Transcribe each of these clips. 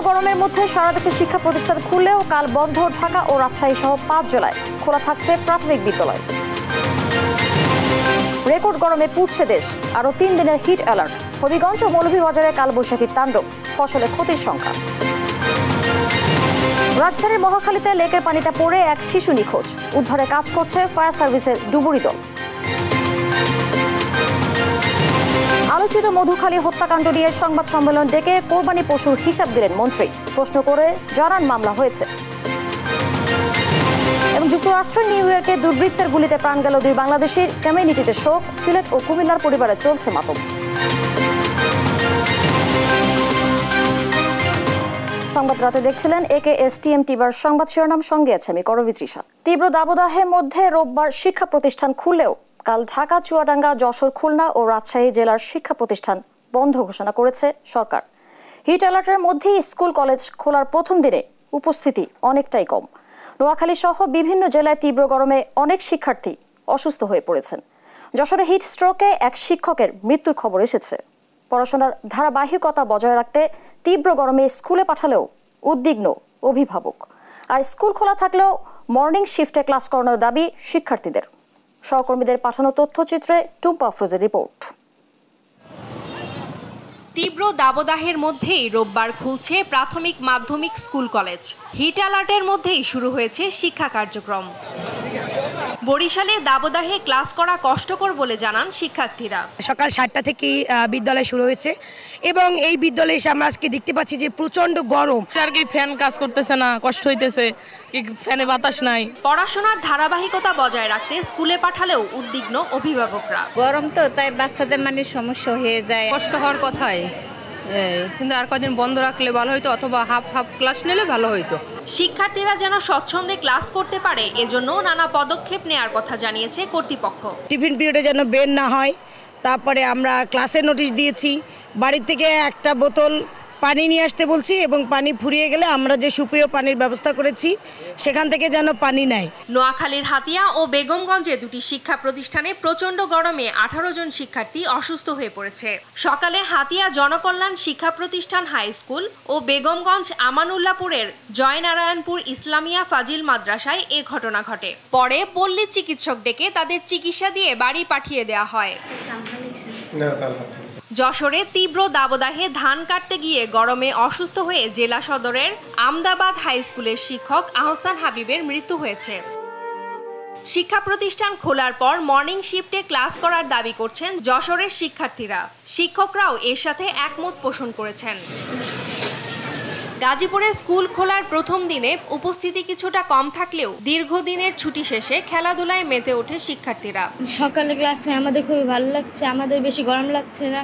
গরমের মধ্যে সারা দেশে শিক্ষা প্রতিষ্ঠান খুললেও কাল বন্ধ ঢাকা ও রাজশাহী সহ 5 জেলায়। খোলা থাকছে প্রাথমিক বিদ্যালয়। রেকর্ড গরমে পুড়ছে দেশ, আরও 3 দিনের হিট অ্যালার্ট। হবিগঞ্জ ও মৌলভীবাজারে কালবৈশাখীর তাণ্ডব, ফসলে ক্ষতির সংখ্যা। রাজধানীর মহাখালীতে লেকের পানিতে পড়ে এক শিশু নিখোঁজ, উদ্ধারে কাজ করছে ফায়ার সার্ভিসের ডুবুরি দল। আলোচিত মধুখালী হত্যাকাণ্ড নিয়ে সংবাদ সম্মেলন ডেকে কোরবানি পশুর হিসাব দিলেন মন্ত্রী। প্রশ্ন করে জানান মামলা হয়েছে। এবং যুক্তরাষ্ট্রের নিউ ইয়র্কে দুর্বৃত্তের গুলিতে প্রাণ গেল 2 বাংলাদেশির। কমিউনিটিতে শোক, সিলেট ও কুমিল্লার পরিবারে চলছে মাতম। সংবাদ রাতে দেখছিলেন AKSTM টিভার সংবাদ শিরোনাম, সঙ্গে আছে আমি করবী তৃষা। তীব্র দাবদাহের মধ্যে রোববার শিক্ষা প্রতিষ্ঠান খুললেও কাল ঢাকা, চুয়াডাঙ্গা, যশোর, খুলনা ও রাজশাহী জেলার শিক্ষা প্রতিষ্ঠান বন্ধ ঘোষণা করেছে সরকার। হিট অ্যালার্টের মধ্যেই স্কুল কলেজ খোলার প্রথম দিনে উপস্থিতি অনেকটাই কম। নোয়াখালী সহ বিভিন্ন জেলায় তীব্র গরমে অনেক শিক্ষার্থী অসুস্থ হয়ে পড়েছেন। যশোরে হিট স্ট্রোকে এক শিক্ষকের মৃত্যুর খবর এসেছে। পড়াশোনার ধারাবাহিকতা বজায় রাখতে তীব্র গরমে স্কুলে পাঠালেও উদ্বিগ্ন অভিভাবক। আর স্কুল খোলা থাকলেও মর্নিং শিফটে ক্লাস করানোর দাবি শিক্ষার্থীদের। সহকর্মীদের পাঠানো তথ্যচিত্রে টুম্পা আফরোজের রিপোর্ট। তীব্র দাবদাহের মধ্যেই রোববার খুলছে প্রাথমিক মাধ্যমিক স্কুল কলেজ। হিট অ্যালার্টের মধ্যেই শুরু হয়েছে শিক্ষা কার্যক্রম। বরিশালে দাবদাহে ক্লাস করা কষ্টকর বলে জানান শিক্ষার্থীরা। সকাল 7টা থেকে বিদ্যালয় শুরু হয়েছে এবং এই বিদ্যালয়ে এসে আমরা আজকে দেখতে পাচ্ছি যে প্রচন্ড গরম। আর কি ফ্যান কাজ করতেছে না, কষ্ট হইতেছে, ফ্যানে বাতাস নাই। পড়াশোনার ধারাবাহিকতা বজায় রাখতে স্কুলে পাঠালেও উদ্বিগ্ন অভিভাবকরা। গরম তো, তাই বাচ্চাদের মানে সমস্যা হয়ে যায়। কষ্ট হওয়ার কথাই, কিন্তু আর কদিন বন্ধ রাখলে ভালো হইতো, অথবা হাফ হাফ ক্লাস নিলে ভালো হইতো। শিক্ষার্থীরা যেন স্বচ্ছন্দে ক্লাস করতে পারে, এজন্য নানা পদক্ষেপ নেওয়ার কথা জানিয়েছে কর্তৃপক্ষ। টিফিন পিরিয়ডে যেন বের না হয়, তারপরে আমরা ক্লাসে নোটিশ দিয়েছি। বাড়ি থেকে একটা বোতল পানি নিয়ে আসতে বলছি এবং পানি ফুরিয়ে গেলে আমরা যে সুপেয় পানির ব্যবস্থা করেছি সেখান থেকে যেন পানি নেয়। নোয়াখালীর হাতিয়া ও বেগমগঞ্জে 2টি শিক্ষা প্রতিষ্ঠানে প্রচণ্ড গরমে 18 জন শিক্ষার্থী অসুস্থ হয়ে পড়েছে। সকালে হাতিয়া জনকল্যাণ শিক্ষা প্রতিষ্ঠান হাই স্কুল ও বেগমগঞ্জ আমানুল্লাপুরের জয়নারায়ণপুর ইসলামিয়া ফাজিল মাদ্রাসায় এ ঘটনা ঘটে। পরে পল্লী চিকিৎসক ডেকে তাদের চিকিৎসা দিয়ে বাড়ি পাঠিয়ে দেওয়া হয়। যশোরে তীব্র দাবদাহে ধান কাটতে গিয়ে গরমে অসুস্থ হয়ে জেলা সদরের আমদাবাদ হাই স্কুলের শিক্ষক আহসান হাবিবের মৃত্যু হয়েছে। শিক্ষা প্রতিষ্ঠান খোলার পর মর্নিং শিফটে ক্লাস করার দাবি করছেন যশোরের শিক্ষার্থীরা। শিক্ষকরাও এর সাথে একমত পোষণ করেছেন। গাজীপুরে স্কুল খোলার প্রথম দিনে উপস্থিতি কিছুটা কম থাকলেও দীর্ঘদিনের ছুটি শেষে খেলাধুলায় মেতে ওঠে শিক্ষার্থীরা। সকালে ক্লাসে আমাদের খুবই ভালো লাগছে, আমাদের বেশি গরম লাগছে না,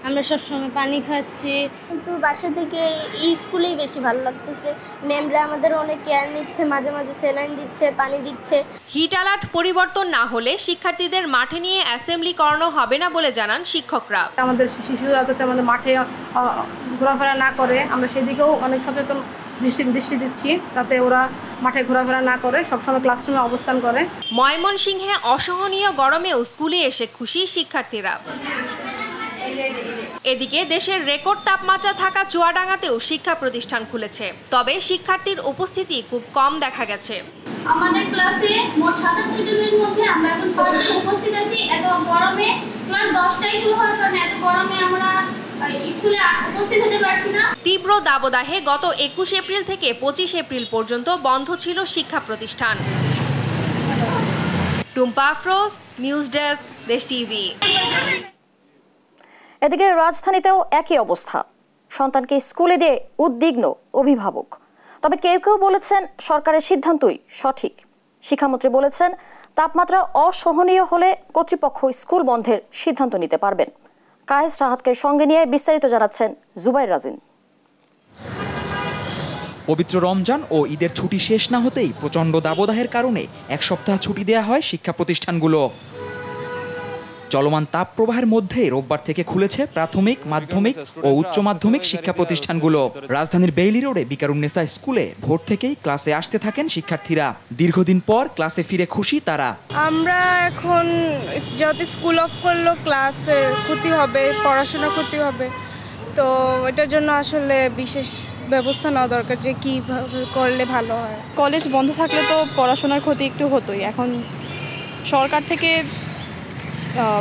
আমরা সবসময় পানি খাচ্ছি। কিন্তু বাসা থেকে এই স্কুলেই বেশি ভালো লাগতেছে। ম্যামরা আমাদের অনেক কেয়ার নিচ্ছে, মাঝে মাঝে স্যালাইন দিচ্ছে, পানি দিচ্ছে। হিট অ্যালার্ট পরিবর্তন না হলে শিক্ষার্থীদের মাঠে নিয়ে অ্যাসেম্বলি করানো হবে না বলে জানান শিক্ষকরা। আমাদের শিশুরা যাতে আমাদের মাঠে ঘোরাফেরা না করে, আমরা সেদিকেও অনেক সচেতন দৃষ্টি দিচ্ছি, যাতে ওরা মাঠে ঘোরাফেরা না করে, সবসময় ক্লাসরুমে অবস্থান করে। ময়মনসিংহে অসহনীয় গরমেও স্কুলে এসে খুশি শিক্ষার্থীরা। এদিকে দেশের রেকর্ড তাপমাত্রা থাকা চুয়াডাঙ্গাতেও শিক্ষা প্রতিষ্ঠান খুলেছে, তবে শিক্ষার্থীর উপস্থিতি খুব কম দেখা গেছে। আমাদের ক্লাসে মোট 77 জনের মধ্যে আমরা এখন 5 জন উপস্থিত আছি। এত গরমে ক্লাস 10টায় শুরু হওয়ার কারণে এত গরমে আমরা স্কুলে উপস্থিত হতে পারছি না। তীব্র দাবদাহে গত 21 এপ্রিল থেকে 25 এপ্রিল পর্যন্ত বন্ধ ছিল শিক্ষা প্রতিষ্ঠান। টুম্পা আফরোজ, নিউজ ডেস্ক, দেশ টিভি। এদিকে রাজধানীতেও একই অবস্থা। সন্তানকে স্কুলে দিয়ে উদ্বিগ্ন অভিভাবক। তবে কেউ কেউ বলেছেন সরকারের সিদ্ধান্তই সঠিক। শিক্ষামন্ত্রী বলেছেন তাপমাত্রা অসহনীয় হলে কর্তৃপক্ষ স্কুল বন্ধের সিদ্ধান্ত নিতে পারবেন। কায়েস রাহাতকে সঙ্গে নিয়ে বিস্তারিত জানাচ্ছেন জুবাইর রাজিন। পবিত্র রমজান ও ঈদের ছুটি শেষ না হতেই প্রচণ্ড দাবদাহের কারণে 1 সপ্তাহ ছুটি দেয়া হয় শিক্ষা প্রতিষ্ঠানগুলো। চলমান তাপ প্রবাহের মধ্যে রোববার থেকে খুলেছে প্রাথমিক, মাধ্যমিক ও উচ্চ মাধ্যমিক শিক্ষা প্রতিষ্ঠানগুলো। রাজধানীর বেইলি রোডে বিকারুন্নেসা স্কুলে ভোর থেকেই ক্লাসে আসতে থাকেন শিক্ষার্থীরা। দীর্ঘদিন পর ক্লাসে ফিরে খুশি তারা। আমরা এখন যেহেতু স্কুল অফ করলো, ক্লাসের ক্ষতি হবে, পড়াশোনার ক্ষতি হবে, তো এটার জন্য আসলে বিশেষ ব্যবস্থা নেওয়া দরকার যে কীভাবে করলে ভালো হয়। কলেজ বন্ধ থাকলে তো পড়াশোনার ক্ষতি একটু হতোই। এখন সরকার থেকে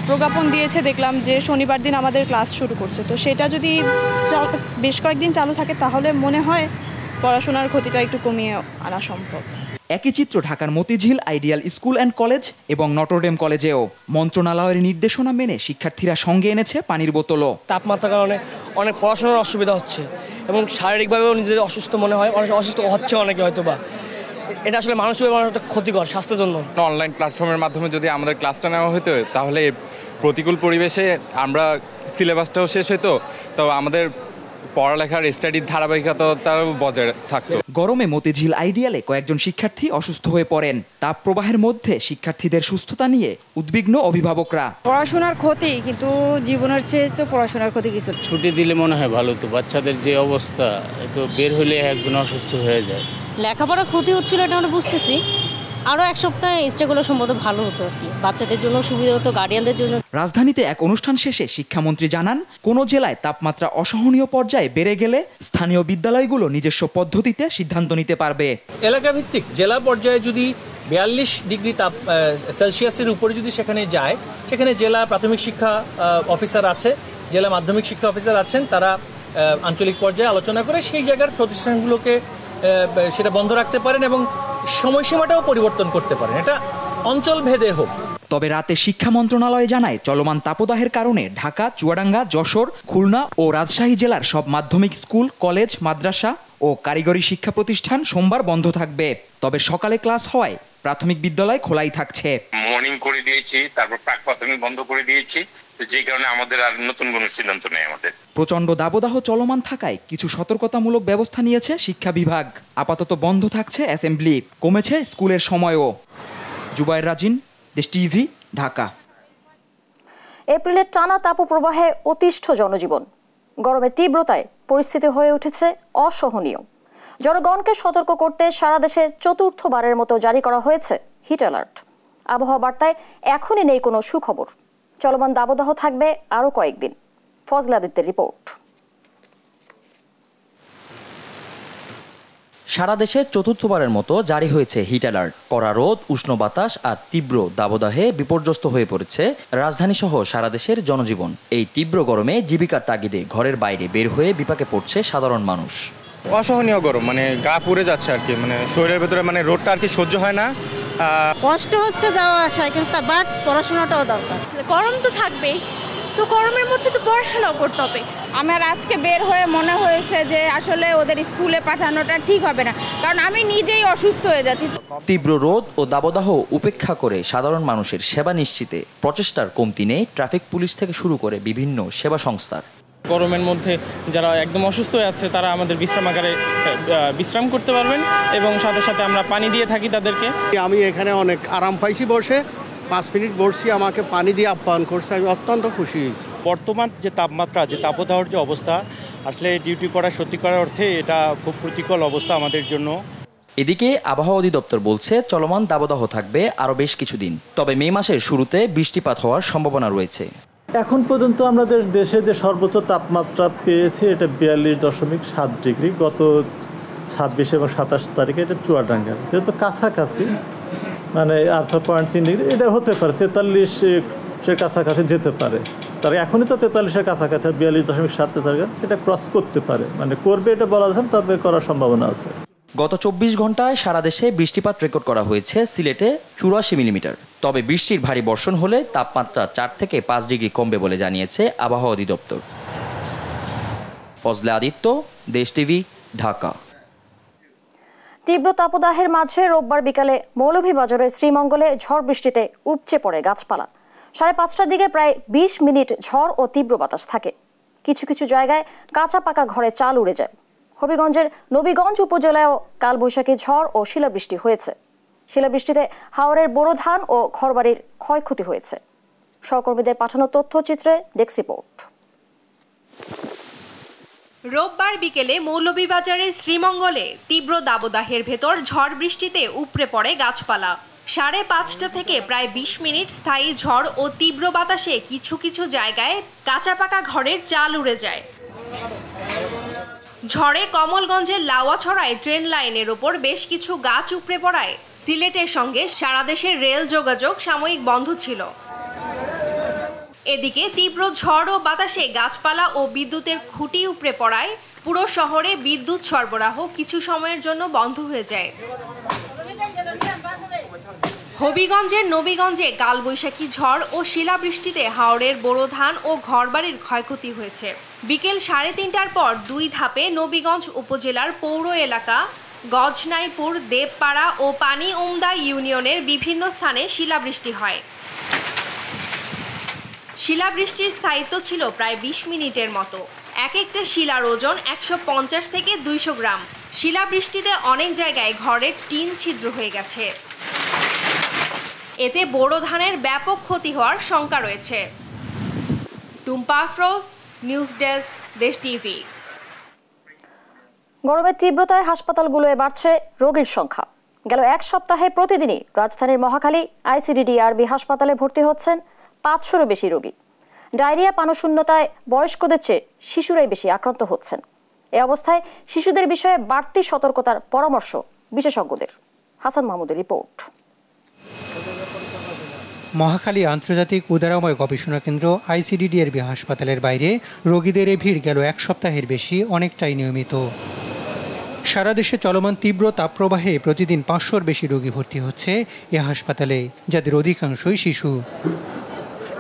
প্রজ্ঞাপন দিয়েছে, দেখলাম যে শনিবার দিন আমাদের ক্লাস শুরু করছে, তো সেটা যদি বেশ কয়েকদিন চালু থাকে তাহলে মনে হয় পড়াশোনার ক্ষতিটা একটু কমিয়ে আনা সম্ভব। একই চিত্র ঢাকার Motijheel ideal school and college এবং নটরডেম কলেজেও। মন্ত্রণালয়ের নির্দেশনা মেনে শিক্ষার্থীরা সঙ্গে এনেছে পানির বোতলও। তাপমাত্রার কারণে অনেক পড়াশোনার অসুবিধা হচ্ছে এবং শারীরিকভাবেও নিজেদের অসুস্থ মনে হয়, অনেক অসুস্থ হচ্ছে অনেকে হয়তো বা। এটা আসলে মানসিকভাবে একটা ক্ষতিকর স্বাস্থ্যের জন্য। অনলাইন প্ল্যাটফর্মের মাধ্যমে যদি আমাদের ক্লাসটা নেওয়া হতো তাহলে প্রতিকূল পরিবেশে আমরা সিলেবাসটাও শেষ হতো, তো আমাদের পড়ালেখার স্টাডির ধারাবাহিকতাও বজায় থাকতো। গরমে মতিঝিল আইডিয়ালে কয়েকজন শিক্ষার্থী অসুস্থ হয়ে পড়েন। তাপ প্রবাহের মধ্যে শিক্ষার্থীদের সুস্থতা নিয়ে উদ্বিগ্ন অভিভাবকরা। পড়াশোনার ক্ষতি, কিন্তু জীবনের চেয়ে তো পড়াশোনার ক্ষতি কিছু। ছুটি দিলে মনে হয় ভালো, তো বাচ্চাদের যে অবস্থা, তো বের হলে একজন অসুস্থ হয়ে যায়। লেখাপড়ার ক্ষতি হচ্ছিল এটা আমরা বুঝতেছি, আরও এক সপ্তাহে এক্সট্রাগুলো সম্ভবত ভালো হতো আর কি, বাচ্চাদের জন্য সুবিধা হতো, গার্ডিয়ানদের জন্য। রাজধানীতে এক অনুষ্ঠান শেষে শিক্ষামন্ত্রী জানান, কোনো জেলায় তাপমাত্রা অসহনীয় পর্যায়ে বেড়ে গেলে স্থানীয় বিদ্যালয়গুলো নিজস্ব পদ্ধতিতে সিদ্ধান্ত নিতে পারবে। এলাকা ভিত্তিক জেলা পর্যায়ে যদি 42 ডিগ্রি তাপ সেলসিয়াসের উপরে যদি সেখানে যায়, সেখানে জেলা প্রাথমিক শিক্ষা অফিসার আছে, জেলা মাধ্যমিক শিক্ষা অফিসার আছেন, তারা আঞ্চলিক পর্যায়ে আলোচনা করে সেই জায়গার প্রতিষ্ঠানগুলোকে সেটা বন্ধ রাখতে পারেন এবং সময়সীমাটাও পরিবর্তন করতে পারেন, এটা অঞ্চল ভেদে হোক। তবে রাতে শিক্ষা মন্ত্রণালয় জানায়, চলমান তাপদাহের কারণে ঢাকা, চুয়াডাঙ্গা, যশোর, খুলনা ও রাজশাহী জেলার সব মাধ্যমিক স্কুল, কলেজ, মাদ্রাসা ও কারিগরি শিক্ষা প্রতিষ্ঠান সোমবার বন্ধ থাকবে। তবে সকালে ক্লাস হওয়ায় প্রাথমিক বিদ্যালয় খোলাই থাকছে। মর্নিং করে দিয়েছি, তারপর প্রাক প্রাথমিক বন্ধ করে দিয়েছি, যে কারণে আমাদের আর নতুন কোনো সিদ্ধান্ত নেই। আমাদের প্রচণ্ড দাবদাহ চলমান থাকায় কিছু সতর্কতামূলক ব্যবস্থা নিয়েছে শিক্ষা বিভাগ। আপাতত বন্ধ থাকছে অ্যাসেম্বলি, কমেছে স্কুলের সময়ও। জুবায়ের রাজিন, দেশ টিভি, ঢাকা। এপ্রিলের টানা তাপপ্রবাহে অতিষ্ঠ জনজীবন। গরমের তীব্রতায় পরিস্থিতি হয়ে উঠেছে অসহনীয়। জনগণকে সতর্ক করতে সারা দেশে চতুর্থবারের মতো জারি করা হয়েছে হিট অ্যালার্ট। আবহাওয়া বার্তায় এখনই নেই কোনো সুখবর। চলমান দাবদাহ থাকবে আরও কয়েকদিন। ফজলে আদিত্যের রিপোর্ট। সারা দেশে চতুর্থবারের মতো জারি হয়েছে হিট অ্যালার্ট। কড়া রোদ, উষ্ণ বাতাস আর তীব্র দাবদাহে বিপর্যস্ত হয়ে পড়েছে রাজধানী সহ সারা দেশের জনজীবন। এই তীব্র গরমে জীবিকার তাগিদে ঘরের বাইরে বের হয়ে বিপাকে পড়ছে সাধারণ মানুষ। অসহনীয় গরম, মানে গা পুড়ে যাচ্ছে আর কি, মানে শরীরের ভেতরে মানে রোদটা আর কি সহ্য হয় না। কষ্ট হচ্ছে যাওয়া আসায়, কিন্তু বাট পড়াশোনাটাও দরকার। গরম তো থাকবেই, তো গরমের মধ্যে তো পড়াশোনাও করতে হবে। আমার আজকে বের হয়ে মনে হয়েছে যে আসলে ওদের স্কুলে পাঠানোটা ঠিক হবে না, কারণ আমি নিজেই অসুস্থ হয়ে যাচ্ছি। তীব্র রোদ ও দাবদাহ উপেক্ষা করে সাধারণ মানুষের সেবা নিশ্চিতে প্রচেষ্টার কমতি নেই ট্রাফিক পুলিশ থেকে শুরু করে বিভিন্ন সেবা সংস্থার। গরমের মধ্যে যারা একদম অসুস্থ হয়ে আছে তারা আমাদের বিশ্রামাগারে বিশ্রাম করতে পারবেন এবং সাথে সাথে আমরা পানি দিয়ে থাকি তাদেরকে। আমি এখানে অনেক আরাম পাইছি, বসে 5 মিনিট বসছি, আমাকে পানি দিয়ে আপ্যায়ন করছে, আমি অত্যন্ত খুশি হয়েছি। বর্তমান যে তাপমাত্রা, যে তাপদাহর যে অবস্থা, আসলে ডিউটি করা সত্যিকার অর্থে এটা খুব প্রতিকূল অবস্থা আমাদের জন্য। এদিকে আবহাওয়া অধিদপ্তর বলছে চলমান দাবদাহ থাকবে আরও বেশ কিছুদিন, তবে মে মাসের শুরুতে বৃষ্টিপাত হওয়ার সম্ভাবনা রয়েছে। এখন পর্যন্ত আমাদের দেশে যে সর্বোচ্চ তাপমাত্রা পেয়েছে এটা 42.7 ডিগ্রি। গত 26 এবং 27 তারিখে এটা চুয়াডাঙ্গা, যেহেতু কাছাকাছি, মানে 8.3 ডিগ্রি, এটা হতে পারে 43-এর কাছাকাছি যেতে পারে। তার এখনই তো 43-এর কাছাকাছি, 42.7 তারিখে এটা ক্রস করতে পারে, মানে করবে এটা বলা যাচ্ছে, তবে করার সম্ভাবনা আছে। গত 24 ঘন্টায় সারা দেশে বৃষ্টিপাত রেকর্ড করা হয়েছে সিলেটে 84 মিলিমিটার। তবে বৃষ্টির ভারী বর্ষণ হলে তাপমাত্রা 4 থেকে 5 ডিগ্রি কমবে বলে জানিয়েছে আবহাওয়া অধিদপ্তর। ফজলে আদিত্য, দেশ টিভি, ঢাকা। তীব্র তাপদাহের মাঝে রোববার বিকালে মৌলভীবাজারের শ্রীমঙ্গলে ঝড় বৃষ্টিতে উপচে পড়ে গাছপালা। 5:30টার দিকে প্রায় 20 মিনিট ঝড় ও তীব্র বাতাস থাকে। কিছু কিছু জায়গায় কাঁচা পাকা ঘরে চাল উড়ে যায়। হবিগঞ্জের নবীগঞ্জ উপজেলায়ও কালবৈশাখী ঝড় ও শিলাবৃষ্টি হয়েছে। শিলাবৃষ্টিতে হাওরের বোরো ধান ও ঘরবাড়ির ক্ষয়ক্ষতি হয়েছে। সহকর্মীদের পাঠানো তথ্যচিত্রে ডেস্ক রিপোর্ট। রোববার বিকেলে মৌলভীবাজারের শ্রীমঙ্গলে তীব্র দাবদাহের ভেতর ঝড় বৃষ্টিতে উপড়ে পড়ে গাছপালা। 5:30 থেকে প্রায় 20 মিনিট স্থায়ী ঝড় ও তীব্র বাতাসে কিছু কিছু জায়গায় কাঁচা পাকা ঘরের চাল উড়ে যায়। ঝড়ে কমলগঞ্জের লাওয়াছড়ায় ট্রেন লাইনের ওপর বেশ কিছু গাছ উপড়ে পড়ায় সিলেটের সঙ্গে সারা দেশের রেল যোগাযোগ সাময়িক বন্ধ ছিল। এদিকে তীব্র ঝড় ও বাতাসে গাছপালা ও বিদ্যুতের খুঁটি উপড়ে পড়ায় পুরো শহরে বিদ্যুৎ সরবরাহ কিছু সময়ের জন্য বন্ধ হয়ে যায়। হবিগঞ্জের নবীগঞ্জে কালবৈশাখী ঝড় ও শিলাবৃষ্টিতে হাওরের বোরো ধান ও ঘরবাড়ির ক্ষয়ক্ষতি হয়েছে। বিকেল 3:30টার পর 2 ধাপে নবীগঞ্জ উপজেলার পৌর এলাকা গজনাইপুর, দেবপাড়া ও পানি উমদা ইউনিয়নের বিভিন্ন স্থানে শিলাবৃষ্টি হয়। শিলাবৃষ্টির স্থায়িত্ব ছিল প্রায় 20 মিনিটের মতো। এক একটা শিলার ওজন 150 থেকে 200 গ্রাম। শিলাবৃষ্টিতে অনেক জায়গায় ঘরের টিন ছিদ্র হয়ে গেছে। এতে বোরো ধানের ব্যাপক ক্ষতি হওয়ার শঙ্কা রয়েছে। টুম্পা আফরোজ, নিউজ ডেস্ক, দেশ টিভি। গরমের তীব্রতায় হাসপাতালগুলোয় বাড়ছে রোগীর সংখ্যা। গেল এক সপ্তাহে প্রতিদিনই রাজধানীর মহাখালী আইসিডিডিআরবি হাসপাতালে ভর্তি হচ্ছেন 500-এরও বেশি রোগী। ডায়রিয়া, পানশূন্যতায় বয়স্কদের চেয়ে শিশুরাই বেশি আক্রান্ত হচ্ছেন। এ অবস্থায় শিশুদের বিষয়ে বাড়তি সতর্কতার পরামর্শ বিশেষজ্ঞদের। হাসান মাহমুদের রিপোর্ট। মহাখালী আন্তর্জাতিক উদারময় গবেষণা কেন্দ্র আইসিডিডিআরবি হাসপাতালের বাইরে রোগীদের ভিড় গেল এক সপ্তাহের বেশি অনেকটাই নিয়মিত। সারা দেশে চলমান তীব্র তাপপ্রবাহে প্রতিদিন 500-এর বেশি রোগী ভর্তি হচ্ছে এ হাসপাতালে, যাদের অধিকাংশই শিশু।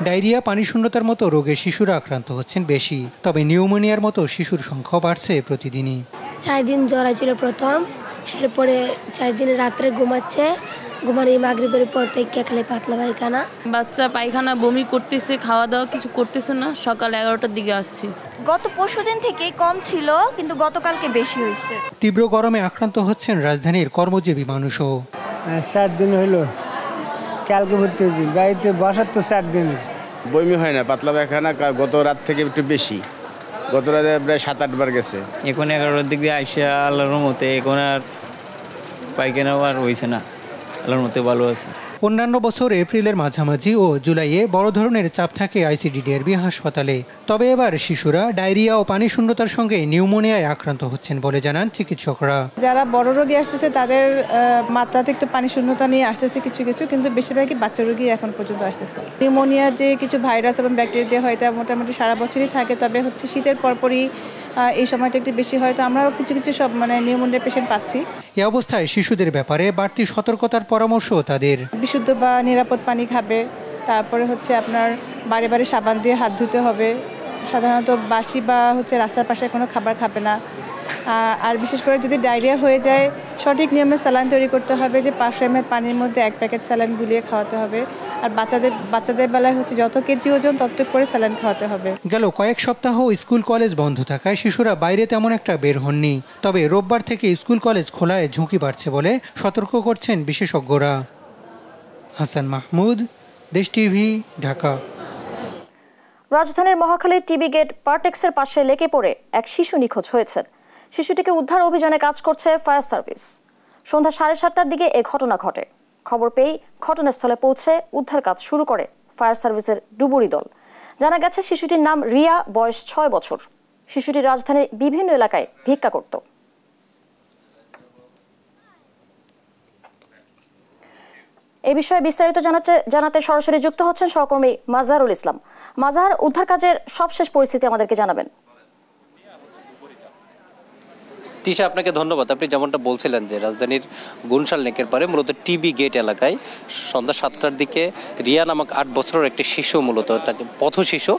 ডায়রিয়া, পানিশূন্যতার মতো রোগে শিশুরা আক্রান্ত হচ্ছেন বেশি, তবে নিউমোনিয়ার মতো শিশুর সংখ্যা বাড়ছে প্রতিদিনই। 4 দিন জ্বর ছিল প্রথম, এরপরে 4 দিন রাত্রে ঘুমাচ্ছে, ঘুমানো মাগরিবের পর থেকে খালি পাতলা পায়খানা। বাচ্চা পায়খানা, বমি করতেছে, খাওয়া দাওয়া কিছু করতেছে না। সকাল 11টার দিকে আসছি। গত পরশুদিন থেকে কম ছিল, কিন্তু গতকালকে বেশি হয়েছে। তীব্র গরমে আক্রান্ত হচ্ছেন রাজধানীর কর্মজীবী মানুষও। 7 দিন হলো, কালকে ভর্তি হয়েছি, বাড়িতে বসার তো 4 দিন। বমি হয় না, পাতলা পায়খানা গত রাত থেকে একটু বেশি, গত রাতে প্রায় 7-8 বার গেছে। এখন 11টার দিক দিয়ে আইসা আল্লাহর মতে এখন আর পায়খানা আর হয়েছে না, আল্লাহর মতে ভালো আছে। অন্যান্য বছর এপ্রিলের মাঝামাঝি ও জুলাইয়ে বড় ধরনের চাপ থাকে আইসিডিডিআরবি হাসপাতালে, তবে এবার শিশুরা ডায়রিয়া ও পানিশূন্যতার সঙ্গে নিউমোনিয়ায় আক্রান্ত হচ্ছেন বলে জানান চিকিৎসকরা। যারা বড় রোগী আসতেছে তাদের মাত্রাতিরিক্ত পানিশূন্যতা নিয়ে আসতেছে কিছু কিছু, কিন্তু বেশিরভাগই বাচ্চা রোগী এখন পর্যন্ত আসতেছে। নিউমোনিয়া যে কিছু ভাইরাস এবং ব্যাকটেরিয়া হয়, এটা মোটামুটি সারা বছরই থাকে, তবে হচ্ছে শীতের পরপরই এই সময়টা একটু বেশি হয়। তো আমরাও কিছু কিছু সব নিউমোনিয়া পেশেন্ট পাচ্ছি। এই অবস্থায় শিশুদের ব্যাপারে বাড়তি সতর্কতার পরামর্শ তাদের। বিশুদ্ধ বা নিরাপদ পানি খাবে, তারপরে হচ্ছে আপনার বারে বারে সাবান দিয়ে হাত ধুতে হবে। সাধারণত বাসি বা রাস্তার পাশে কোনো খাবার খাবে না। আর বিশেষ করে যদি ডায়রিয়া হয়ে যায়, সঠিক নিয়মে স্যালাইন তৈরি করতে হবে, যে 500 ml পানির মধ্যে 1 প্যাকেট স্যালাইন গুলিয়ে খাওয়াতে হবে। আর বাচ্চাদের বেলায় যত কেজি ওজন ততটুকু করে স্যালাইন খাওয়াতে হবে। গেল কয়েক সপ্তাহ স্কুল কলেজ বন্ধ থাকায় শিশুরা বাইরে তেমন একটা বের হননি, তবে রোববার থেকে স্কুল কলেজ খোলায় ঝুঁকি বাড়ছে বলে সতর্ক করছেন বিশেষজ্ঞরা। হাসান মাহমুদ, দেশ টিভি, ঢাকা। রাজধানীর মহাখালীর টিবি গেট পার্টেক্সের পাশে লেকে পড়ে এক শিশু নিখোঁজ হয়েছেন। শিশুটিকে উদ্ধার অভিযানে কাজ করছে ফায়ার সার্ভিস। সন্ধ্যা 7:30টার দিকে এ ঘটনা ঘটে। খবর পেয়েই ঘটনাস্থলে পৌঁছে উদ্ধার কাজ শুরু করে ফায়ার সার্ভিসের ডুবুরি দল। জানা গেছে শিশুটির নাম রিয়া, বয়স 6 বছর। শিশুটি রাজধানীর বিভিন্ন এলাকায় ভিক্ষা করত। এই বিষয়ে বিস্তারিত জানাতে সরাসরি যুক্ত হচ্ছেন সহকর্মী মাজাহারুল ইসলাম। মাজাহার, উদ্ধার কাজের সবশেষ পরিস্থিতি আমাদেরকে জানাবেন। তিশা, আপনাকে ধন্যবাদ। আপনি যেমনটা বলছিলেন যে রাজধানীর গুনশাল লেকের পারে মূলত টিবি গেট এলাকায় সন্ধ্যা 7টার দিকে রিয়া নামক 8 বছরের একটি শিশু, মূলত তাকে পথ শিশু,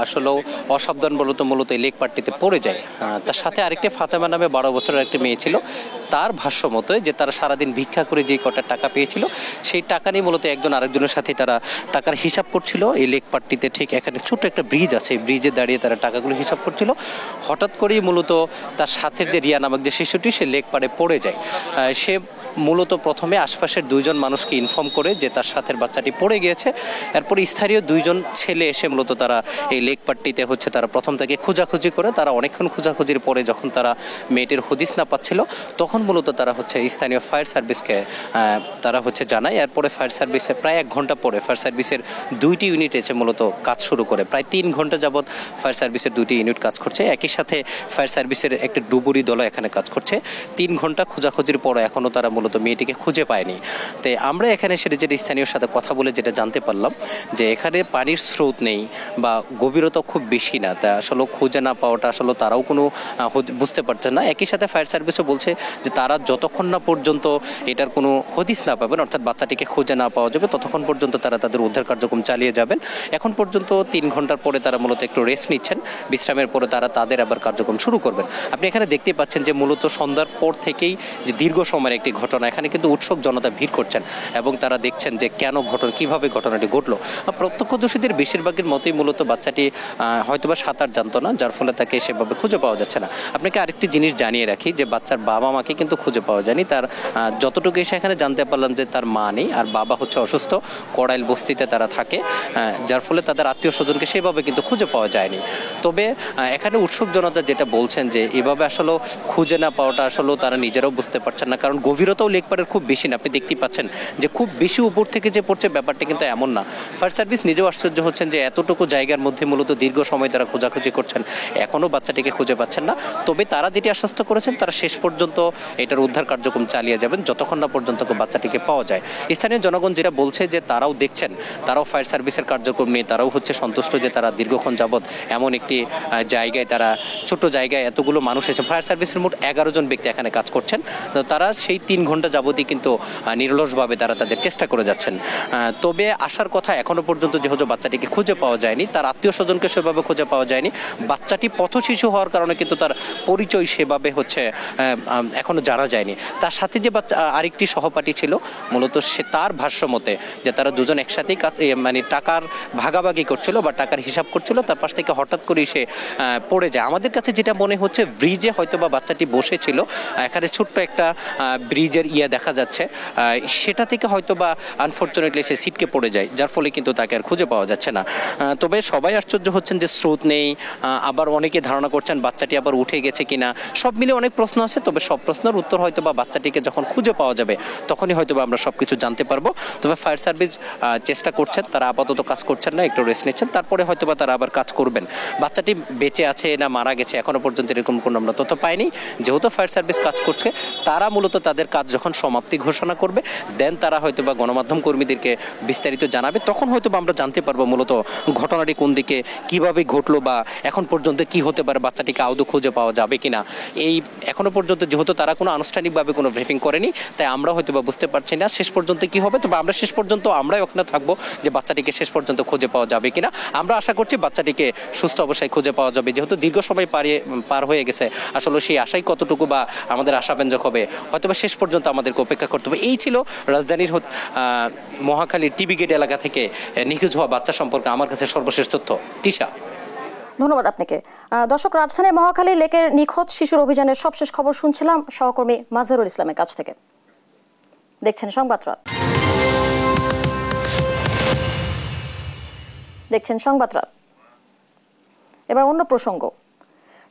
আসলেও অসাবধান মূলত এই লেক পাটটিতে পড়ে যায়। তার সাথে আরেকটি ফাতেমা নামে 12 বছরের একটি মেয়ে ছিল। তার ভাষ্য মতো যে তারা সারাদিন ভিক্ষা করে যে কটা টাকা পেয়েছিল, সেই টাকা নিয়ে মূলত একজন আরেকজনের সাথে তারা টাকার হিসাব করছিল। এই লেক পাটটিতে ঠিক এখানে ছোট্ট একটা ব্রিজ আছে, এই ব্রিজে দাঁড়িয়ে তারা টাকাগুলো হিসাব করছিল। হঠাৎ করেই মূলত তার সাথে যে রিয়া নামক যে শিশুটি, সে লেক পাড়ে পড়ে যায়। সে মূলত প্রথমে আশপাশের 2 জন মানুষকে ইনফর্ম করে যে তার সাথের বাচ্চাটি পড়ে গিয়েছে। এরপর স্থানীয় 2 জন ছেলে এসে মূলত তারা এই লেক পাট্টিতে হচ্ছে তারা প্রথম থেকে খোঁজাখুঁজি করে, তারা অনেকক্ষণ খোঁজাখুঁজির পরে যখন তারা মেয়েটির হদিস না পাচ্ছিল তখন মূলত তারা হচ্ছে স্থানীয় ফায়ার সার্ভিসকে তারা হচ্ছে জানায়। এরপরে ফায়ার সার্ভিসে প্রায় 1 ঘন্টা পরে ফায়ার সার্ভিসের 2টি ইউনিট এসে মূলত কাজ শুরু করে। প্রায় 3 ঘন্টা যাবৎ ফায়ার সার্ভিসের 2টি ইউনিট কাজ করছে। একই সাথে ফায়ার সার্ভিসের একটা ডুবুরি দল এখানে কাজ করছে। 3 ঘন্টা খোঁজাখুঁজির পরে এখনও তারা মূলত মেয়েটিকে খুঁজে পায়নি। তো আমরা এখানে সেটা যেটা স্থানীয় সাথে কথা বলে যেটা জানতে পারলাম যে এখানে পানির স্রোত নেই বা গভীরতা খুব বেশি না, তা আসলে খুঁজে না পাওয়াটা আসলে তারাও কোনো বুঝতে পারছেন না। একই সাথে ফায়ার সার্ভিসও বলছে যে তারা যতক্ষণ না পর্যন্ত এটার কোনো হদিস না পাবেন, অর্থাৎ বাচ্চাটিকে খুঁজে না পাওয়া যাবে, ততক্ষণ পর্যন্ত তারা তাদের উদ্ধার কার্যক্রম চালিয়ে যাবেন। এখন পর্যন্ত 3 ঘন্টার পরে তারা মূলত একটু রেস্ট নিচ্ছেন, বিশ্রামের পরে তারা তাদের আবার কার্যক্রম শুরু করবেন। আপনি এখানে দেখতে পাচ্ছেন যে মূলত সন্ধ্যার পর থেকেই যে দীর্ঘ সময়ের একটি ঘটনা, এখানে কিন্তু উৎসুক জনতা ভিড় করছেন এবং তারা দেখছেন যে কেন কিভাবে ঘটনাটি ঘটলো। প্রত্যক্ষদর্শীদের বেশিরভাগের মতোই মূলত বাচ্চাটি হয়তোবা সাঁতার জানতো না, যার ফলে তাকে সেভাবে খুঁজে পাওয়া যাচ্ছে না। আপনাকে আরেকটি জিনিস জানিয়ে রাখি যে বাচ্চার বাবা মাকে কিন্তু খুঁজে পাওয়া যায়নি। তার যতটুকু এসে এখানে জানতে পারলাম যে তার মা নেই আর বাবা হচ্ছে অসুস্থ, কড়াইল বস্তিতে তারা থাকে, যার ফলে তাদের আত্মীয় স্বজনকে সেভাবে কিন্তু খুঁজে পাওয়া যায়নি। তবে এখানে উৎসুক জনতা যেটা বলছেন যে এভাবে আসলে খুঁজে না পাওয়াটা আসলে তারা নিজেরাও বুঝতে পারছেন না, কারণ গভীরতাও লেকপাড়ের খুব বেশি না। আপনি দেখতে পাচ্ছেন যে খুব বেশি উপর থেকে যে পড়ছে ব্যাপারটা কিন্তু এমন না। ফায়ার সার্ভিস নিজেও আশ্চর্য হচ্ছেন যে এতটুকু জায়গার মধ্যে মূলত দীর্ঘ সময় তারা খোঁজাখুঁজি করছেন, এখনও বাচ্চাটিকে খুঁজে পাচ্ছেন না। তবে তারা যেটি আশ্বস্ত করেছেন তারা শেষ পর্যন্ত এটার উদ্ধার কার্যক্রম চালিয়ে যাবেন যতক্ষণ না পর্যন্ত বাচ্চাটিকে পাওয়া যায়। স্থানীয় জনগণ যেটা বলছে যে তারাও দেখছেন, তারাও ফায়ার সার্ভিসের কার্যক্রম নিয়ে তারাও হচ্ছে সন্তুষ্ট যে তারা দীর্ঘক্ষণ যাবৎ এমন একটি জায়গায়, তারা ছোট জায়গায় এতগুলো মানুষ এসে ফায়ার সার্ভিসের মোট 11 জন ব্যক্তি এখানে কাজ করছেন। তারা সেই 3 ঘন্টা যাবতই কিন্তু নিরলসভাবে তারা তাদের চেষ্টা করে যাচ্ছেন। তবে আসার কথা এখনো পর্যন্ত যেহেতু বাচ্চাটিকে খুঁজে পাওয়া যায়নি, তার আত্মীয় স্বজনকে সেভাবে খুঁজে পাওয়া যায়নি। বাচ্চাটি পথশিশু হওয়ার কারণে কিন্তু তার পরিচয় সেভাবে হচ্ছে এখনো জানা যায়নি। তার সাথে যে আরেকটি সহপাঠী ছিল মূলত সে তার ভাষ্য মতে যে তারা 2 জন একসাথেই মানে টাকার ভাগাভাগি করছিল বা টাকার হিসাব করছিল, তার পাশ থেকে হঠাৎ করে সে পড়ে যায়। আমাদের কাছে যেটা মনে হচ্ছে ব্রিজে হয়তো বা বাচ্চাটি বসেছিল, এখানে ছোট্ট একটা ব্রিজের দেখা যাচ্ছে, সেটা থেকে হয়তো বা আনফর্চুনেটলি সে ছিটকে পড়ে যায়, যার ফলে কিন্তু তাকে আর খুঁজে পাওয়া যাচ্ছে না। তবে সবাই আশ্চর্য হচ্ছেন যে স্রোত নেই, আবার অনেকে ধারণা করছেন বাচ্চাটি আবার উঠে গেছে কিনা। সব মিলে অনেক প্রশ্ন আছে, তবে সব প্রশ্নের উত্তর হয়তো বা বাচ্চাটিকে যখন খুঁজে পাওয়া যাবে তখনই হয়তো বা আমরা সব কিছু জানতে পারবো। তবে ফায়ার সার্ভিস চেষ্টা করছেন, তারা আপাতত কাজ করছেন না, একটু রেস্ট নিচ্ছেন, তারপরে হয়তো বা তারা আবার কাজ করবেন। বাচ্চাটি বেঁচে আছে না মারা গেছে এখনো পর্যন্ত এরকম কোনো আমরা তথ্য পাইনি। যেহেতু ফায়ার সার্ভিস কাজ করছে, তারা মূলত তাদের কাজ যখন সমাপ্তি ঘোষণা করবে দেন তারা হয়তো বা গণমাধ্যম কর্মীদেরকে বিস্তারিত জানাবে, তখন হয়তো বা আমরা জানতে পারবো মূলত ঘটনাটি কোন দিকে কিভাবে ঘটলো বা এখন পর্যন্ত কি হতে পারে, বাচ্চাটিকে আদৌ খুঁজে পাওয়া যাবে কিনা। এই এখনো পর্যন্ত যেহেতু তারা কোনো আনুষ্ঠানিকভাবে কোনো ব্রিফিং করেনি, তাই আমরা হয়তো বা বুঝতে পারছি না শেষ পর্যন্ত কি হবে। তবে আমরা শেষ পর্যন্ত আমরাই ওখানে থাকবো যে বাচ্চাটিকে শেষ পর্যন্ত খুঁজে পাওয়া যাবে কিনা। আমরা আশা করছি বাচ্চাটিকে সুস্থ অবস্থায় খুঁজে পাওয়া যাবে, যেহেতু দীর্ঘ সময় পার হয়ে গেছে। আসলে সেই আশাই কতটুকু বা আমাদের আশাব্যঞ্জক হবে হয়তো বা শেষ পর্যন্ত আমাদেরকে অপেক্ষা করতে হবে। এই ছিল রাজধানীর মহাখালীর টিবি গেট এলাকা থেকে নিখোঁজ হওয়া বাচ্চা সম্পর্কে আমার কাছে সর্বশেষ তথ্য। তিশা, ধন্যবাদ আপনাকে। দর্শক, রাজধানীর মহাখালী লেকের নিখোঁজ শিশুর অভিযানের সবশেষ খবর শুনছিলাম সহকর্মী মাজহারুল ইসলামের কাছ থেকে। দেখছেন সংবাদরাত। এবার অন্য প্রসঙ্গ।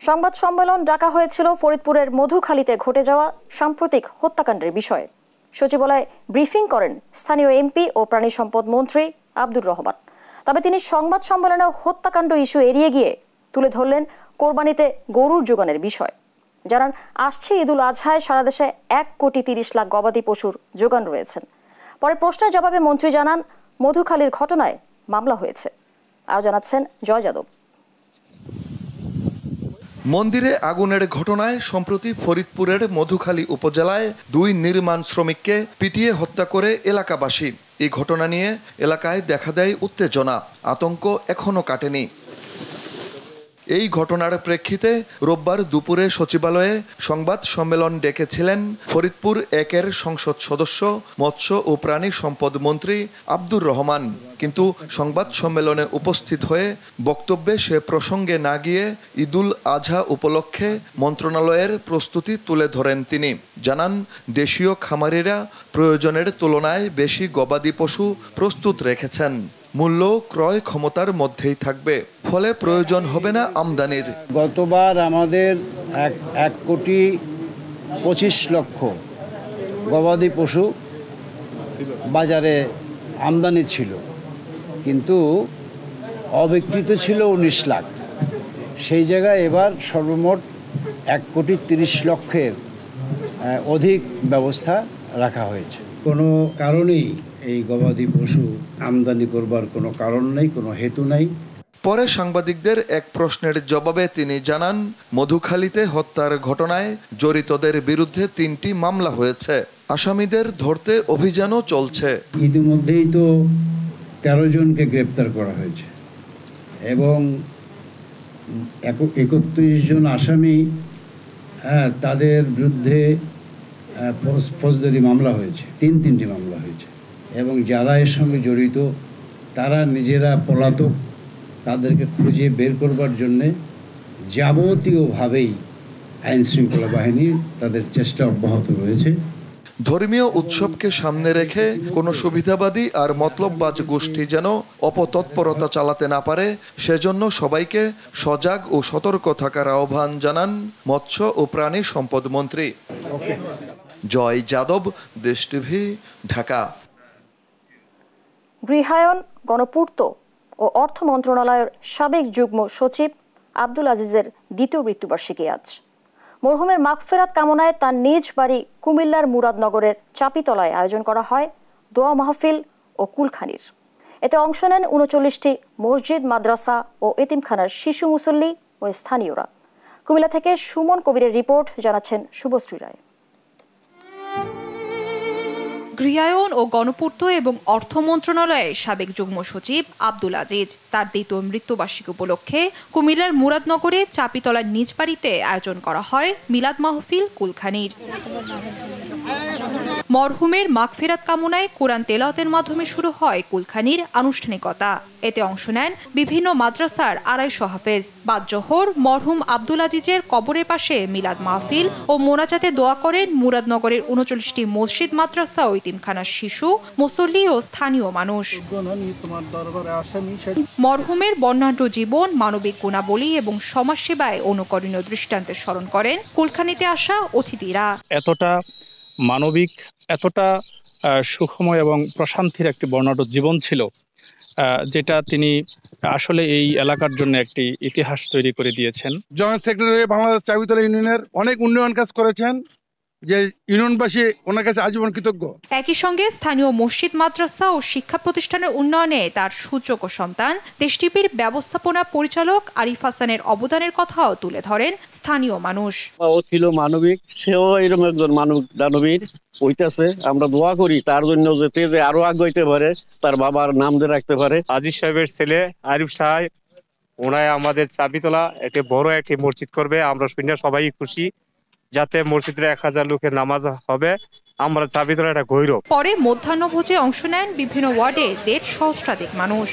সংবাদ সম্মেলন ডাকা হয়েছিল ফরিদপুরের মধুখালীতে ঘটে যাওয়া সাম্প্রতিক হত্যাকাণ্ডের বিষয়ে। সচিবালয়ে ব্রিফিং করেন স্থানীয় এমপি ও প্রাণী সম্পদ মন্ত্রী আব্দুর রহমান। তবে তিনি সংবাদ সম্মেলনে হত্যাকাণ্ড ইস্যু এড়িয়ে গিয়ে তুলে ধরলেন কোরবানিতে গরুর যোগানের বিষয়। জানান, আসছে ঈদুল আজহায় সারা দেশে 1,30,00,000 গবাদি পশুর যোগান রয়েছেন। পরে প্রশ্নের জবাবে মন্ত্রী জানান মধুখালীর ঘটনায় মামলা হয়েছে। আর জানাচ্ছেন জয় যাদব। মন্দিরে আগুনের ঘটনায় সম্প্রতি ফরিদপুরের মধুখালী উপজেলায় 2 নির্মাণ শ্রমিককে পিটিয়ে হত্যা করে এলাকাবাসী। এই ঘটনা নিয়ে এলাকায় দেখা দেয় উত্তেজনা, আতঙ্ক এখনো কাটেনি। এই ঘটনার প্রেক্ষিতে রোববার দুপুরে সচিবালয়ে সংবাদ সম্মেলন ডেকেছিলেন ফরিদপুর 1-এর সংসদ সদস্য মৎস্য ও প্রাণী সম্পদ মন্ত্রী আব্দুর রহমান। কিন্তু সংবাদ সম্মেলনে উপস্থিত হয়ে বক্তব্যে সে প্রসঙ্গে না গিয়ে ঈদুল আজহা উপলক্ষে মন্ত্রণালয়ের প্রস্তুতি তুলে ধরেন তিনি। জানান, দেশীয় খামারিরা প্রয়োজনের তুলনায় বেশি গবাদি পশু প্রস্তুত রেখেছেন। মূল্য ক্রয় ক্ষমতার মধ্যেই থাকবে, ফলে প্রয়োজন হবে না আমদানির। গতবার আমাদের 1,25,00,000 গবাদি পশু বাজারে আমদানি ছিল, কিন্তু অবিকৃত ছিল 19 লাখ। সেই জায়গায় এবার সর্বমোট 1,30,00,000-এর অধিক ব্যবস্থা রাখা হয়েছে। কোনো কারণেই এই গবাদি পশু আমদানি করবার কোনো কারণ নেই, কোনো হেতু নাই। পরে সাংবাদিকদের এক প্রশ্নের জবাবে তিনি জানান, মধুখালীতে হত্যার ঘটনায় জড়িতদের বিরুদ্ধে 3টি মামলা হয়েছে। আসামিদের ধরতে অভিযানও চলছে। ইতিমধ্যেই তো 13 জনকে গ্রেপ্তার করা হয়েছে এবং 31 জন আসামি, তাদের বিরুদ্ধে ফৌজদারি মামলা হয়েছে, 3টি মামলা হয়েছে এবং যারা এর সঙ্গে জড়িত তারা নিজেরা পলাতক। তাদেরকে খুঁজে বের করবার জন্যে যাবতীয়ভাবেই আইন শৃঙ্খলা বাহিনী তাদের চেষ্টা অব্যাহত রয়েছে। ধর্মীয় উৎসবকে সামনে রেখে কোনো সুবিধাবাদী আর মতলববাজ গোষ্ঠী যেন অপতৎপরতা চালাতে না পারে, সেজন্য সবাইকে সজাগ ও সতর্ক থাকার আহ্বান জানান মৎস্য ও প্রাণী সম্পদ মন্ত্রী। জয় যাদব, দেশ টিভি, ঢাকা। গৃহায়ন, গণপূর্ত ও অর্থ মন্ত্রণালয়ের সাবেক যুগ্ম সচিব আব্দুল আজিজের দ্বিতীয় মৃত্যুবার্ষিকী আজ। মরহুমের মাগফিরাত কামনায় তার নিজ বাড়ি কুমিল্লার মুরাদনগরের চাপিতলায় আয়োজন করা হয় দোয়া মাহফিল ও কুলখানির। এতে অংশ নেন 39টি মসজিদ, মাদ্রাসা ও এতিমখানার শিশু মুসল্লি ও স্থানীয়রা। কুমিল্লা থেকে সুমন কবিরের রিপোর্ট, জানাচ্ছেন শুভশ্রী রায়। গৃহায়ন ও গণপূর্ত এবং অর্থ মন্ত্রণালয়ের সাবেক যুগ্ম সচিব আব্দুল আজিজ তার দ্বিতীয় মৃত্যুবার্ষিকী উপলক্ষে কুমিল্লার মুরাদনগরে চাপিতলার নিজ বাড়িতে আয়োজন করা হয় মিলাদ মাহফিল কুলখানির। মরহুমের মাগফিরাত কামনায় কোরআন তেলাওয়াতের মাধ্যমে শুরু হয় কুলখানির আনুষ্ঠানিকতা। এতে অংশ নেন বিভিন্ন মাদ্রাসার 250 হাফেজ। বাদ জোহর মরহুম আব্দুল আজিজের কবরের পাশে মিলাদ মাহফিল ও মোনাজাতে দোয়া করেন মুরাদনগরের 39টি মসজিদ, মাদ্রাসা ও এতিমখানার শিশু, মুসল্লি ও স্থানীয় মানুষ। মরহুমের বর্ণাঢ্য জীবন, মানবিক গুণাবলী এবং সমাজসেবায় অনুকরণীয় দৃষ্টান্তের স্মরণ করেন কুলখানিতে আসা অতিথিরা। এতটা মানবিক, এতটা সুখময় এবং প্রশান্তির একটি বর্ণাঢ্য জীবন ছিল, যেটা তিনি আসলে এই এলাকার জন্য একটি ইতিহাস তৈরি করে দিয়েছেন। জয়েন্ট সেক্রেটারি হয়ে বাংলাদেশ চাবিতলা ইউনিয়নের অনেক উন্নয়ন কাজ করেছেন, যে ইউনিয়নবাসী ওনার কাছে আজীবন কৃতজ্ঞ। একই সঙ্গে স্থানীয় মসজিদ, মাদ্রাসা ও শিক্ষা প্রতিষ্ঠানের উন্নয়নে তার সুযোগ্য সন্তান দেশ টিভির ব্যবস্থাপনা পরিচালক আরিফ হাসানের অবদানের কথাও তুলে ধরেন স্থানীয় মানুষ। ও ছিল মানবিক, সেও এরকম একজন মানবিক দানবীর হইতেছে। আমরা দোয়া করি তার জন্য যাতে যে আরো আগাইতে পারে, তার বাবার নাম দিয়ে রাখতে পারে। আজিজ সাহেবের ছেলে আরিফ সাহেব, ওনায় আমাদের চাবিতলা একটি বড় একটি মসজিদ করবে। আমরা শুনে সবাই খুশি, যাতে মসজিদের 1000 লোকের নামাজ হবে। আমরা চাবিতলা একটা গৌরব। পরে মধ্যাহ্নভোজে অংশ নেন বিভিন্ন ওয়ার্ডে 1.5 সহস্রাধিক মানুষ।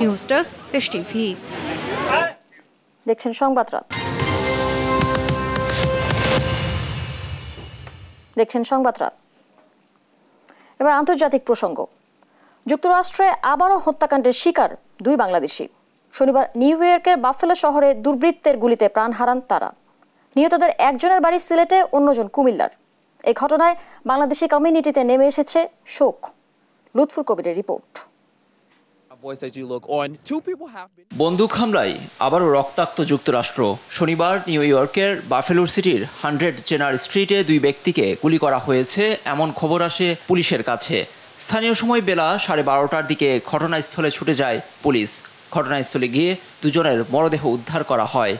নিউজ ডেস্ক, দেশ টিভি। দেখছেন সংবাদরাত। এবার আন্তর্জাতিক প্রসঙ্গ। যুক্তরাষ্ট্রে আবারও হত্যাকাণ্ডের শিকার 2 বাংলাদেশি। শনিবার নিউ ইয়র্কের বাফেলো শহরে দুর্বৃত্তের গুলিতে প্রাণ হারান তারা। নিহতদের একজনের বাড়ি সিলেটে, অন্যজন কুমিল্লার। এই ঘটনায় বাংলাদেশি কমিউনিটিতে নেমে এসেছে শোক। লুৎফুর কবিরের রিপোর্ট। বন্দুক হামলায় আবারও রক্তাক্ত যুক্তরাষ্ট্র। শনিবার নিউ ইয়র্কের বাফেলো সিটির 100 জেনার স্ট্রিটে 2 ব্যক্তিকে গুলি করা হয়েছে এমন খবর আসে পুলিশের কাছে। স্থানীয় সময় বেলা 12:30টার দিকে ঘটনাস্থলে ছুটে যায় পুলিশ। ঘটনাস্থলে গিয়ে 2 জনের মরদেহ উদ্ধার করা হয়।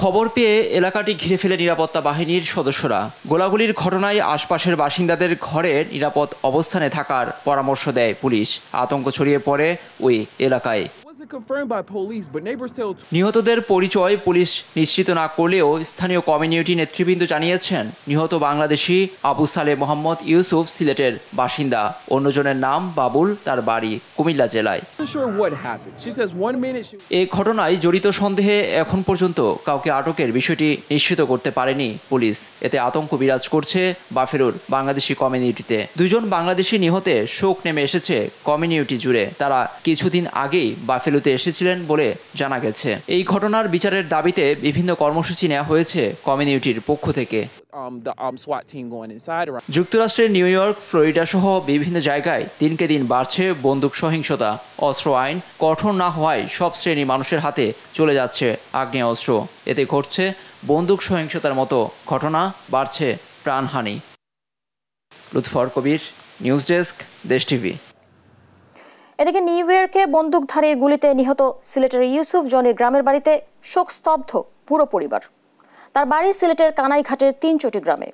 খবর পেয়ে এলাকাটি ঘিরে ফেলে নিরাপত্তা বাহিনীর সদস্যরা। গোলাগুলির ঘটনায় আশপাশের বাসিন্দাদের ঘরে নিরাপদ অবস্থানে থাকার পরামর্শ দেয় পুলিশ। আতঙ্ক ছড়িয়ে পড়ে ওই এলাকায়। নিহতদের পরিচয় পুলিশ নিশ্চিত না করলেও স্থানীয় কমিউনিটি নেতৃবৃন্দ জানিয়েছেন নিহত বাংলাদেশি আবু সালে মোহাম্মদ ইউসুফ সিলেটের বাসিন্দা, অন্যজনের নাম বাবুল, তার বাড়ি কুমিল্লা জেলায়। এই ঘটনায় জড়িত সন্দেহে এখন পর্যন্ত কাউকে আটকের বিষয়টি নিশ্চিত করতে পারেনি পুলিশ। এতে আতঙ্ক বিরাজ করছে বাফেরুর বাংলাদেশি কমিউনিটিতে। দুজন বাংলাদেশি নিহতে শোক নেমে এসেছে কমিউনিটি জুড়ে। তারা কিছুদিন আগেই বাফেলুতে এসেছিলেন বলে জানা গেছে। এই ঘটনার বিচারের দাবিতে বিভিন্ন কর্মসূচি নেওয়া হয়েছে কমিউনিটির পক্ষ থেকে। যুক্তরাষ্ট্রের নিউ ইয়র্ক, ফ্লোরিডা সহ বিভিন্ন জায়গায় দিনকে দিন বাড়ছে বন্দুক সহিংসতা। অস্ত্র আইন কঠোর না হওয়ায় সব শ্রেণী মানুষের হাতে চলে যাচ্ছে আগ্নেয়াস্ত্র। এতে ঘটছে বন্দুক সহিংসতার মতো ঘটনা, বাড়ছে প্রাণহানি। লুৎফর কবির, নিউজ ডেস্ক, দেশ টিভি। এদিকে নিউ ইয়র্কে বন্দুকধারীর গুলিতে নিহত সিলেটের ইউসুফ জনির গ্রামের বাড়িতে শোকস্তব্ধ পুরো পরিবার। তার বাড়ি সিলেটের কানাইঘাটের 3 চটি গ্রামে।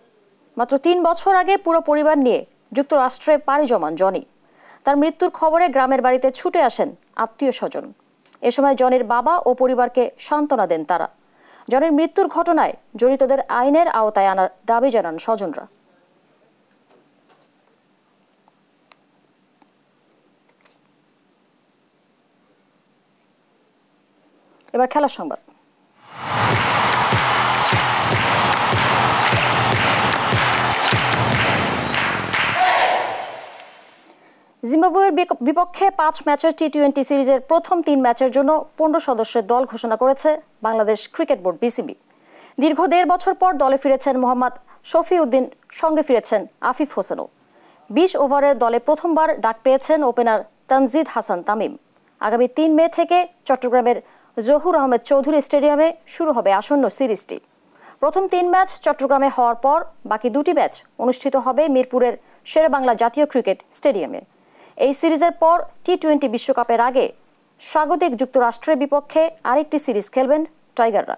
মাত্র 3 বছর আগে পুরো পরিবার নিয়ে যুক্তরাষ্ট্রে পাড়ি জমান জনি। তার মৃত্যুর খবরে গ্রামের বাড়িতে ছুটে আসেন আত্মীয় স্বজন। এ সময় জনির বাবা ও পরিবারকে সান্ত্বনা দেন তারা। জনির মৃত্যুর ঘটনায় জড়িতদের আইনের আওতায় আনার দাবি জানান স্বজনরা। এবার খেলার সংবাদ। জিম্বাবুয়ের বিপক্ষে 5 ম্যাচের টি-20 সিরিজের প্রথম 3 ম্যাচের জন্য 15 সদস্যের দল ঘোষণা করেছে বাংলাদেশ ক্রিকেট বোর্ড বিসিবি। দীর্ঘ 1.5 বছর পর দলে ফিরেছেন মোহাম্মদ শফিউদ্দিন, সঙ্গে ফিরেছেন আফিফ হোসেনও। 20 ওভারের দলে প্রথমবার ডাক পেয়েছেন ওপেনার তানজিদ হাসান তামিম। আগামী 3 মে থেকে চট্টগ্রামের জহুর আহমেদ চৌধুরী স্টেডিয়ামে শুরু হবে আসন্ন সিরিজটি। প্রথম 3 ম্যাচ চট্টগ্রামে হওয়ার পর বাকি 2টি ম্যাচ অনুষ্ঠিত হবে মিরপুরের শেরেবাংলা জাতীয় ক্রিকেট স্টেডিয়ামে। এই সিরিজের পর টি-20 বিশ্বকাপের আগে স্বাগতিক যুক্তরাষ্ট্রের বিপক্ষে আরেকটি সিরিজ খেলবেন টাইগাররা।